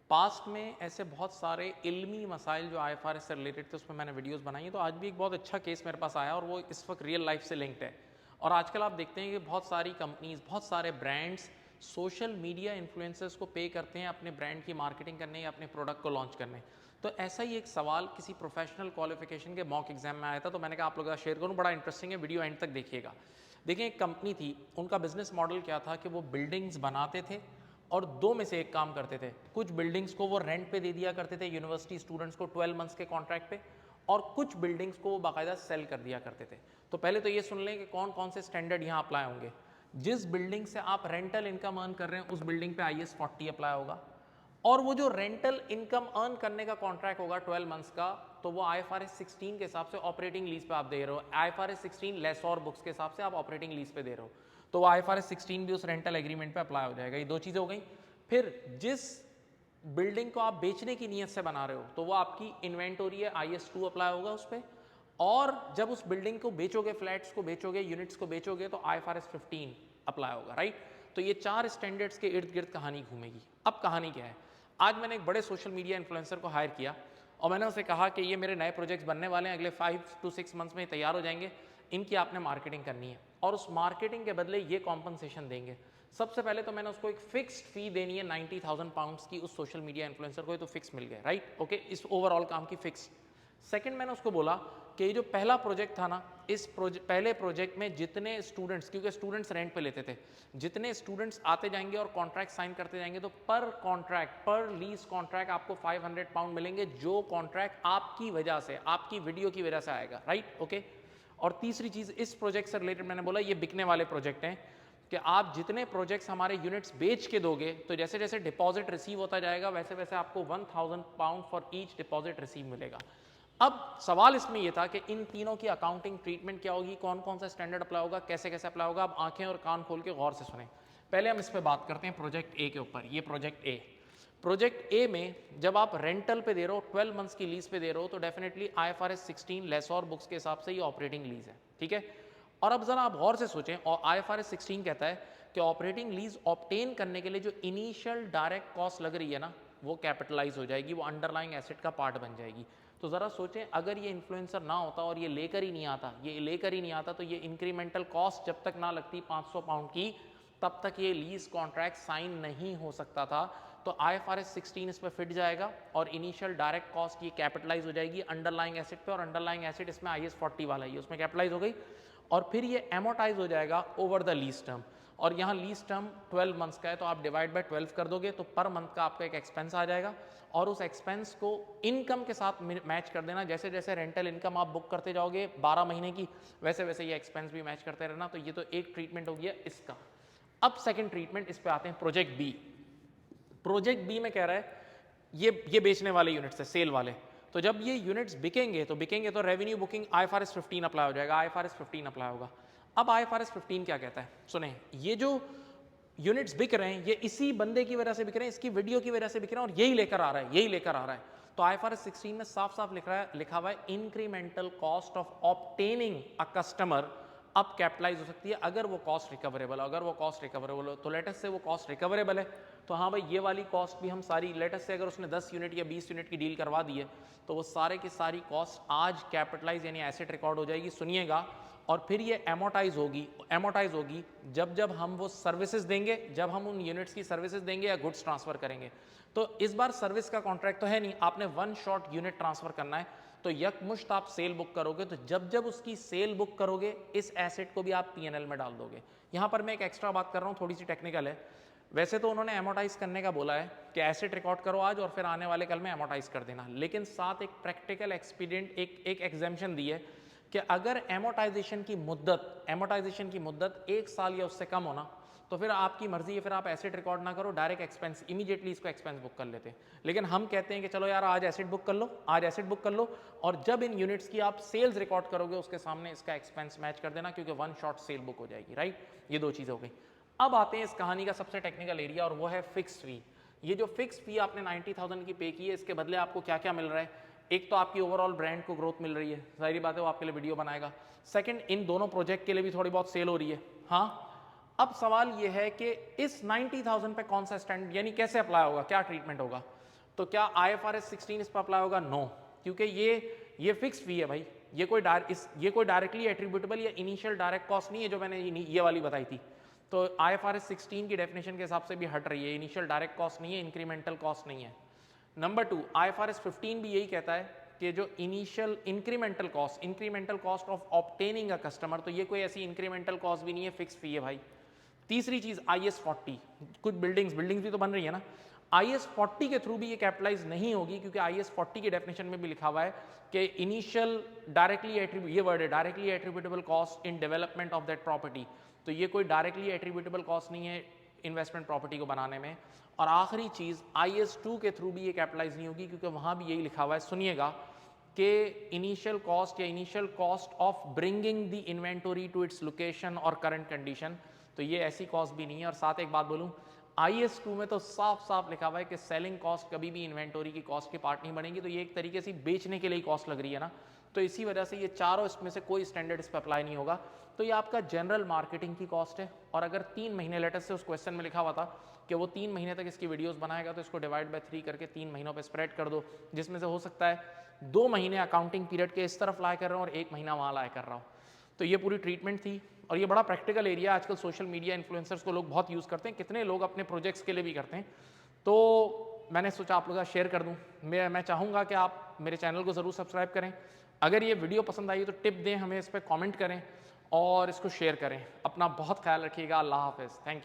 Past में ऐसे बहुत सारे इल्मी मसाइल जो आईएफआरएस से रिलेटेड थे उस पर मैंने वीडियोस बनाई हैं, तो आज भी एक बहुत अच्छा केस मेरे पास आया और वो इस वक्त रियल लाइफ से लिंक्ड है। और आजकल आप देखते हैं कि बहुत सारी कंपनीज, बहुत सारे ब्रांड्स सोशल मीडिया इन्फ्लुएंसर्स को पे करते हैं अपने ब्रांड की मार्केटिंग करने या अपने प्रोडक्ट को लॉन्च करने। तो ऐसा ही एक सवाल किसी प्रोफेशनल क्वालिफिकेशन के मॉक एग्जाम में आया था, तो मैंने कहा आप लोगों का शेयर करूँ, बड़ा इंटरेस्टिंग है, वीडियो एंड तक देखिएगा। देखिए, एक कंपनी थी, उनका बिजनेस मॉडल क्या था कि वो बिल्डिंग्स बनाते थे और दो में से एक काम करते थे। कुछ बिल्डिंग्स को वो रेंट पे दे दिया करते थे यूनिवर्सिटी स्टूडेंट्स को 12 मंथ्स के कॉन्ट्रैक्ट पे, और कुछ बिल्डिंग्स को वो बाकायदा सेल कर दिया करते थे। तो पहले तो ये सुन लें कि कौन कौन से स्टैंडर्ड यहाँ अप्लाई होंगे। जिस बिल्डिंग से आप रेंटल इनकम अर्न कर रहे हैं उस बिल्डिंग पे IAS 40 अप्लाई होगा, और वो जो रेंटल इनकम अर्न करने का कॉन्ट्रैक्ट होगा 12 मंथ्स का, तो वो IFRS 16 के हिसाब से ऑपरेटिंग लीज पे आप दे रहे हो। IFRS 16 लेस और बुक्स के हिसाब से आप ऑपरेटिंग लीज पे दे रहे हो, तो वो IFRS 16 भी उस रेंटल एग्रीमेंट पे अप्लाई हो जाएगा। ये दो चीजें हो गई। फिर जिस बिल्डिंग को आप बेचने की नीयत से बना रहे हो तो वो आपकी इन्वेंटोरी है, IS 2 अप्लाई होगा उस पर। और जब उस बिल्डिंग को बेचोगे, फ्लैट्स को बेचोगे, यूनिट्स को बेचोगे, तो IFRS 15 अप्लाई होगा, राइट। तो ये चार स्टैंडर्ड्स के इर्द गिर्द कहानी घूमेगी। अब कहानी क्या है, आज मैंने एक बड़े सोशल मीडिया इन्फ्लुएंसर को हायर किया और मैंने उसे कहा कि ये मेरे नए प्रोजेक्ट्स बनने वाले हैं, अगले 5 to 6 मंथ्स में तैयार हो जाएंगे, इनकी आपने मार्केटिंग करनी है और उस मार्केटिंग के बदले ये कॉम्पनसेशन देंगे। सबसे पहले तो मैंने उसको एक फिक्स्ड फी देनी है 90,000 पाउंड्स की, उस सोशल मीडिया इन्फ्लुएंसर को, ये तो फिक्स मिल गया, राइट, ओके, इस ओवरऑल काम की फिक्स। सेकंड, मैंने उसको बोला कि ये जो पहला प्रोजेक्ट था ना, इस पहले प्रोजेक्ट में जितने स्टूडेंट्स, क्योंकि स्टूडेंट्स रेंट पे लेते थे, जितने स्टूडेंट्स आते जाएंगे और कॉन्ट्रैक्ट साइन करते जाएंगे, तो पर कॉन्ट्रैक्ट, पर लीज कॉन्ट्रैक्ट आपको 500 पाउंड मिलेंगे, जो कॉन्ट्रैक्ट आपकी वजह से, आपकी वीडियो की वजह से आएगा, राइट, ओके। और तीसरी चीज इस प्रोजेक्ट से रिलेटेड मैंने बोला ये बिकने वाले प्रोजेक्ट हैं कि आप जितने प्रोजेक्ट्स हमारे यूनिट्स बेच के दोगे, तो जैसे जैसे डिपॉजिट रिसीव होता जाएगा वैसे वैसे आपको 1000 pound for each deposit receive मिलेगा। अब सवाल इसमें यह था कि इन तीनों की अकाउंटिंग ट्रीटमेंट क्या होगी, कौन कौन सा स्टैंडर्ड अप्लाई होगा, कैसे कैसे अप्लाई होगा। अब आंखें और कान खोल के गौर से सुने। पहले हम इस पर बात करते हैं प्रोजेक्ट ए के ऊपर। ये प्रोजेक्ट ए, प्रोजेक्ट ए में जब आप रेंटल पे दे रहे हो, 12 मंथ्स की लीज पे दे रहे हो, तो डेफिनेटली IFRS 16 लेस और बुक्स के हिसाब से ये ऑपरेटिंग लीज है, ठीक है। और अब जरा आप गौर से सोचें, और IFRS 16 कहता है कि ऑपरेटिंग लीज ऑब्टेन करने के लिए जो इनिशियल डायरेक्ट कॉस्ट लग रही है ना, वो कैपिटलाइज हो जाएगी, वो अंडरलाइंग एसेट का पार्ट बन जाएगी। तो जरा सोचें, अगर ये इन्फ्लुएंसर ना होता और ये लेकर ही नहीं आता, तो ये इंक्रीमेंटल कॉस्ट जब तक ना लगती 500 पाउंड की, तब तक ये लीज कॉन्ट्रैक्ट साइन नहीं हो सकता था। तो IFRS 16 इस पर फिट जाएगा और इनिशियल डायरेक्ट कॉस्ट ये कैपिटलाइज हो जाएगी अंडरलाइंग एसेट पे, और अंडरलाइंग एसेट इसमें IAS 40 वाला ही, उसमें कैपिटलाइज हो गई, और फिर ये एमोटाइज हो जाएगा ओवर द लीज टर्म। और यहाँ लीज टर्म 12 मंथ्स का है, तो आप डिवाइड बाय 12 कर दोगे तो पर मंथ का आपका एक एक्सपेंस आ जाएगा, और उस एक्सपेंस को इनकम के साथ मैच कर देना। जैसे जैसे रेंटल इनकम आप बुक करते जाओगे 12 महीने की, वैसे वैसे ये एक्सपेंस भी मैच करते रहना। तो ये तो एक ट्रीटमेंट हो गया इसका। अब सेकंड ट्रीटमेंट, इस पे आते हैं प्रोजेक्ट बी। प्रोजेक्ट बी में कह रहा है ये बेचने वाले यूनिट्स है, सेल वाले। तो जब ये यूनिट्स बिकेंगे तो रेवेन्यू बुकिंग IFRS 15 अप्लाई हो जाएगा, IFRS 15 अप्लाई होगा। अब IFRS 15 क्या कहता है, सुने, ये जो यूनिट्स बिक रहे हैं ये इसी बंदे की वजह से बिक रहे हैं, इसकी वीडियो की वजह से बिक रहे हैं, और यही लेकर आ रहा है। तो IFRS 16 में साफ साफ लिखा हुआ है incremental cost of obtaining a customer अब कैपिटलाइज हो सकती है अगर वो कॉस्ट रिकवरेबल हो। तो लेटेस्ट से वो कॉस्ट रिकवरेबल है, तो हाँ भाई, ये वाली कॉस्ट भी हम सारी, लेटेस्ट से अगर उसने 10 यूनिट या 20 यूनिट की डील करवा दी है, तो वो सारे की सारी कॉस्ट आज कैपिटलाइज यानी एसेट रिकॉर्ड हो जाएगी, सुनिएगा। और फिर ये एमोटाइज होगी जब जब हम वो सर्विसेज देंगे, जब हम उन यूनिट्स की सर्विसेज देंगे या गुड्स ट्रांसफर करेंगे। तो इस बार सर्विस का कॉन्ट्रैक्ट तो है नहीं, आपने वन शॉट यूनिट ट्रांसफर करना है, तो यकमुश्त आप सेल बुक करोगे। तो जब जब उसकी सेल बुक करोगे, इस एसेट को भी आप P&L में डाल दोगे। यहां पर मैं एक एक्स्ट्रा बात कर रहा हूं, थोड़ी सी टेक्निकल है। वैसे तो उन्होंने एमोटाइज करने का बोला है कि एसेट रिकॉर्ड करो आज और फिर आने वाले कल में एमोटाइज कर देना, लेकिन साथ एक प्रैक्टिकल एक्सपीडियंट, एक एग्जाम्पशन दी है कि अगर एमोटाइजेशन की मुद्दत 1 साल या उससे कम होना, तो फिर आपकी मर्जी है, फिर आप एसेट रिकॉर्ड ना करो, डायरेक्ट एक्सपेंस, इमीडिएटली इसको एक्सपेंस बुक कर लेते हैं। लेकिन हम कहते हैं कि चलो यार, आज एसेट बुक कर लो, और जब इन यूनिट्स की आप सेल्स रिकॉर्ड करोगे उसके सामने इसका एक्सपेंस मैच कर देना, क्योंकि वन शॉट सेल बुक हो जाएगी, राइट। ये दो चीजें हो गई। अब आते हैं इस कहानी का सबसे टेक्निकल एरिया, और वो है फिक्स फी। ये जो फिक्स फी आपने 90,000 की पे की है, इसके बदले आपको क्या क्या मिल रहा है। एक तो आपकी ओवरऑल ब्रांड को ग्रोथ मिल रही है, जाहिर बात है वो आपके लिए वीडियो बनाएगा। सेकंड, इन दोनों प्रोजेक्ट के लिए भी थोड़ी बहुत सेल हो रही है। हाँ, अब सवाल ये है कि इस 90,000 पे कौन सा स्टैंड, यानी कैसे अप्लाई होगा, क्या ट्रीटमेंट होगा। तो क्या IFRS 16 इस पर अप्लाई होगा? नो, क्योंकि ये फिक्स फी है भाई, ये कोई डायरेक्टली एट्रीब्यूटेबल या इनिशियल डायरेक्ट कॉस्ट नहीं है जो मैंने ये वाली बताई थी। तो IFRS 16 की डेफिनेशन के हिसाब से भी हट रही है, इनिशियल डायरेक्ट कॉस्ट नहीं है, इंक्रीमेंटल कॉस्ट नहीं है। नंबर 2, IFRS 15 भी यही कहता है कि जो initial incremental cost of obtaining a customer, तो ये कोई ऐसी इंक्रीमेंटल कॉस्ट भी नहीं है, फिक्स फी है भाई। तीसरी चीज IS 40, कुछ बिल्डिंग्स भी तो बन रही है ना, IS 40 के थ्रू भी ये कैपिटलाइज नहीं होगी, क्योंकि IS 40 के डेफिनेशन में भी लिखा हुआ है कि initial directly attributable cost in development of that property, तो ये कोई डायरेक्टली एट्रीब्यूटेबल कॉस्ट नहीं है इन्वेस्टमेंट प्रॉपर्टी को बनाने में। और आखिरी चीज IS 2 के थ्रू भी ये कैपिटलाइज नहीं होगी, क्योंकि वहां भी यही लिखा हुआ है, सुनिएगा, कि initial cost of bringing the inventory to its location और करंट कंडीशन, तो ये ऐसी कॉस्ट भी नहीं है। और साथ एक बात बोलूं, IS 2 में तो साफ साफ लिखा हुआ है कि सेलिंग कॉस्ट कभी भी इन्वेंटोरी की कॉस्ट के पार्ट नहीं बनेगी, तो ये एक तरीके से बेचने के लिए कॉस्ट लग रही है ना, तो इसी वजह से ये चारों इसमें से कोई स्टैंडर्ड इस पर अप्लाई नहीं होगा। तो ये आपका जनरल मार्केटिंग की कॉस्ट है। और अगर 3 महीने लेटर से उस क्वेश्चन में लिखा हुआ था कि वो 3 महीने तक इसकी वीडियोस बनाएगा, तो इसको डिवाइड बाय 3 करके 3 महीनों पे स्प्रेड कर दो, जिसमें से हो सकता है 2 महीने अकाउंटिंग पीरियड के इस तरफ लाया कर रहा हूँ और 1 महीना वहाँ लाया कर रहा हूँ। तो ये पूरी ट्रीटमेंट थी, और ये बड़ा प्रैक्टिकल एरिया, आजकल सोशल मीडिया इन्फ्लुएंसर्स को लोग बहुत यूज़ करते हैं, कितने लोग अपने प्रोजेक्ट्स के लिए भी करते हैं, तो मैंने सोचा आप लोग का शेयर कर दूं। मैं चाहूँगा कि आप मेरे चैनल को ज़रूर सब्सक्राइब करें, अगर ये वीडियो पसंद आई तो टिप दें हमें, इस पर कमेंट करें और इसको शेयर करें। अपना बहुत ख्याल रखिएगा। अल्लाह हाफ़िज़। Thank you.